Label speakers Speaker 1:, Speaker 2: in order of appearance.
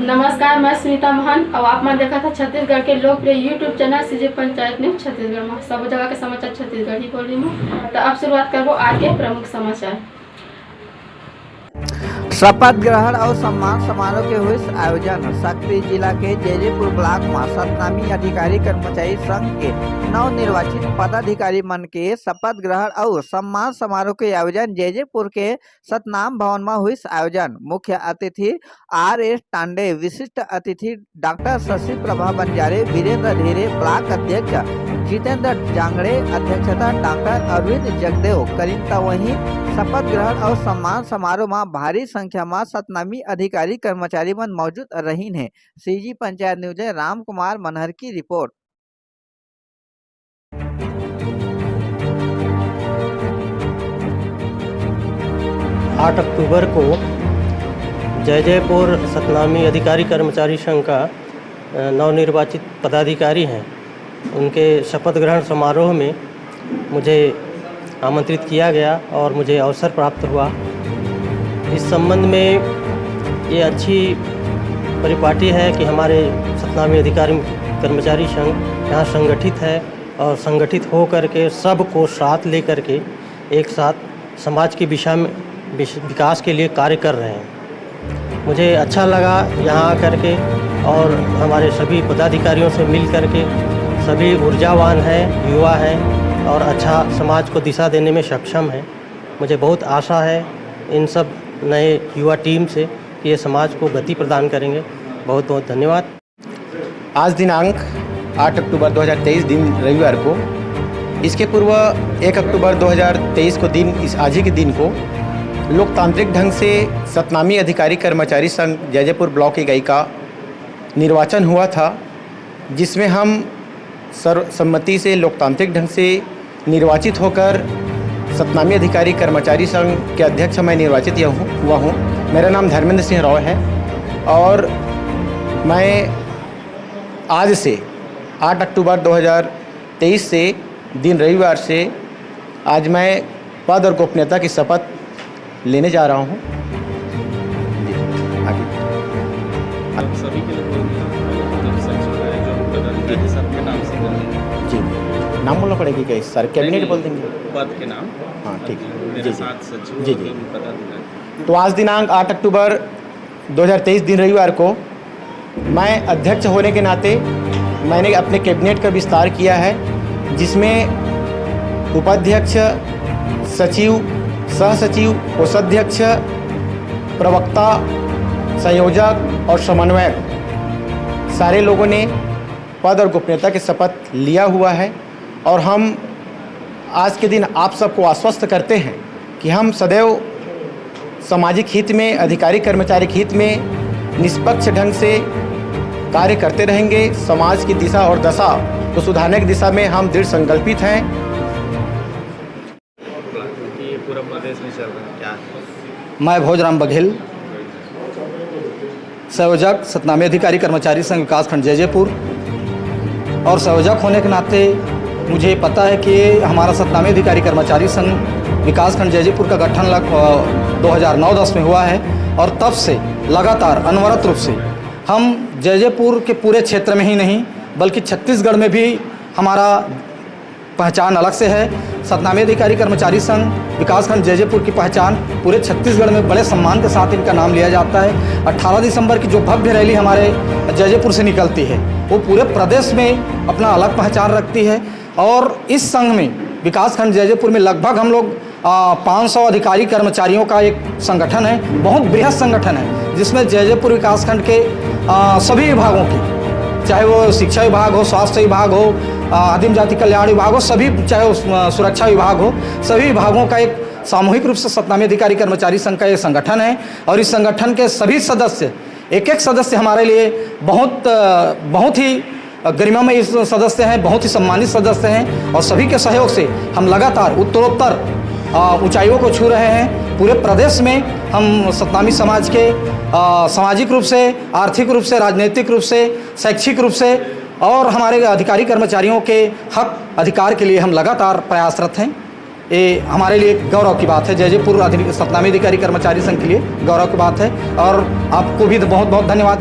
Speaker 1: नमस्कार, मैं सुनीता महंत और आप मन देखा था छत्तीसगढ़ के लोकप्रिय यूट्यूब चैनल सीजे पंचायत न्यूज छत्तीसगढ़ में सब जगह के समाचार छत्तीसगढ़ ही बोल रही हूँ। तो अब शुरुआत करबो आज के प्रमुख समाचार।
Speaker 2: शपथ ग्रहण और सम्मान समारोह के हुए आयोजन सक्री जिला के जैजेपुर ब्लॉक में सतनामी अधिकारी कर्मचारी संघ के नवनिर्वाचित पदाधिकारी मन के शपथ ग्रहण और सम्मान समारोह के आयोजन जैजेपुर के सतनाम भवन में हुई आयोजन। मुख्य अतिथि RS टांडे, विशिष्ट अतिथि डॉक्टर शशि प्रभा बंजारे, वीरेंद्र धीरे, ब्लॉक अध्यक्ष जितेंद्र जांगड़े, अध्यक्षता डॉक्टर अरविंद जगदेव करीन। वहीं शपथ ग्रहण और सम्मान समारोह में भारी संख्या में सतनामी अधिकारी कर्मचारी मन मौजूद रही है। सीजी पंचायत न्यूज राम कुमार मनहर की रिपोर्ट।
Speaker 3: 8 अक्टूबर को जैजेपुर सतनामी अधिकारी कर्मचारी संघ का नवनिर्वाचित पदाधिकारी हैं, उनके शपथ ग्रहण समारोह में मुझे आमंत्रित किया गया और मुझे अवसर प्राप्त हुआ। इस संबंध में ये अच्छी परिपाटी है कि हमारे सतनामी अधिकारी कर्मचारी संघ यहाँ संगठित है और संगठित हो करके सबको साथ लेकर के एक साथ समाज की दिशा में विकास के लिए कार्य कर रहे हैं। मुझे अच्छा लगा यहाँ आकर के और हमारे सभी पदाधिकारियों से मिल करके। सभी ऊर्जावान हैं, युवा हैं और अच्छा समाज को दिशा देने में सक्षम है। मुझे बहुत आशा है इन सब नए युवा टीम से कि ये समाज को गति प्रदान करेंगे। बहुत बहुत धन्यवाद।
Speaker 4: आज दिनांक 8 अक्टूबर 2023 दिन रविवार को, इसके पूर्व 1 अक्टूबर 2023 को दिन, इस आज ही के दिन को लोकतांत्रिक ढंग से सतनामी अधिकारी कर्मचारी संघ जैजेपुर ब्लॉक इकाई का निर्वाचन हुआ था, जिसमें हम सर्वसम्मति से लोकतांत्रिक ढंग से निर्वाचित होकर सतनामी अधिकारी कर्मचारी संघ के अध्यक्ष मैं निर्वाचित हुआ हूँ। मेरा नाम धर्मेंद्र सिंह राव है और मैं आज से 8 अक्टूबर 2023 से दिन रविवार से आज मैं पद और गोपनीयता की शपथ लेने जा रहा हूँ।
Speaker 5: सभी के लोग सबके नाम से
Speaker 4: जी नाम बोलना पड़ेगी क्या सर? कैबिनेट बोल देंगे
Speaker 5: पद के नाम।
Speaker 4: हाँ ठीक है जी
Speaker 5: जी
Speaker 4: जी। तो आज दिनांक 8 अक्टूबर 2023 दिन रविवार को मैं अध्यक्ष होने के नाते मैंने अपने कैबिनेट का विस्तार किया है, जिसमें उपाध्यक्ष, सचिव, सहसचिव, कोषाध्यक्ष, प्रवक्ता, संयोजक और समन्वयक सारे लोगों ने पद और गोपनीयता की शपथ लिया हुआ है। और हम आज के दिन आप सबको आश्वस्त करते हैं कि हम सदैव सामाजिक हित में, अधिकारी कर्मचारी हित में निष्पक्ष ढंग से कार्य करते रहेंगे। समाज की दिशा और दशा को सुधारने की दिशा में हम दृढ़ संकल्पित हैं।
Speaker 5: ये पूरा प्रदेश में चल रहा है क्या?
Speaker 6: मैं भोजराम बघेल, संयोजक सतनामी अधिकारी कर्मचारी संघ विकासखंड जैजेपुर, और संयोजक होने के नाते मुझे पता है कि हमारा सतनामी अधिकारी कर्मचारी संघ विकासखंड जैजेपुर का गठन 2009-10 में हुआ है और तब से लगातार अनवरत रूप से हम जैजेपुर के पूरे क्षेत्र में ही नहीं बल्कि छत्तीसगढ़ में भी हमारा पहचान अलग से है। सतनामी अधिकारी कर्मचारी संघ विकासखंड जैजेपुर की पहचान पूरे छत्तीसगढ़ में बड़े सम्मान के साथ इनका नाम लिया जाता है। 18 दिसंबर की जो भव्य रैली हमारे जैजेपुर से निकलती है वो पूरे प्रदेश में अपना अलग पहचान रखती है। और इस संघ में विकासखंड जैजेपुर में लगभग हम लोग 500 अधिकारी कर्मचारियों का एक संगठन है, बहुत बृहद संगठन है, जिसमें जैजेपुर विकासखंड के सभी विभागों की, चाहे वो शिक्षा विभाग हो, स्वास्थ्य विभाग हो, आदिम जाति कल्याण विभाग हो, सभी, चाहे वो सुरक्षा विभाग हो, सभी विभागों का एक सामूहिक रूप से सतनामी अधिकारी कर्मचारी संघ का ये संगठन है। और इस संगठन के सभी सदस्य, एक एक सदस्य हमारे लिए बहुत ही गरिमामय सदस्य हैं, बहुत ही सम्मानित सदस्य हैं। और सभी के सहयोग से हम लगातार उत्तरोत्तर ऊंचाइयों को छू रहे हैं। पूरे प्रदेश में हम सतनामी समाज के सामाजिक रूप से, आर्थिक रूप से, राजनीतिक रूप से, शैक्षिक रूप से और हमारे अधिकारी कर्मचारियों के हक अधिकार के लिए हम लगातार प्रयासरत हैं। ये हमारे लिए गौरव की बात है। जैजेपुर सतनामी अधिकारी कर्मचारी संघ के लिए गौरव की बात है और आपको भी बहुत बहुत धन्यवाद।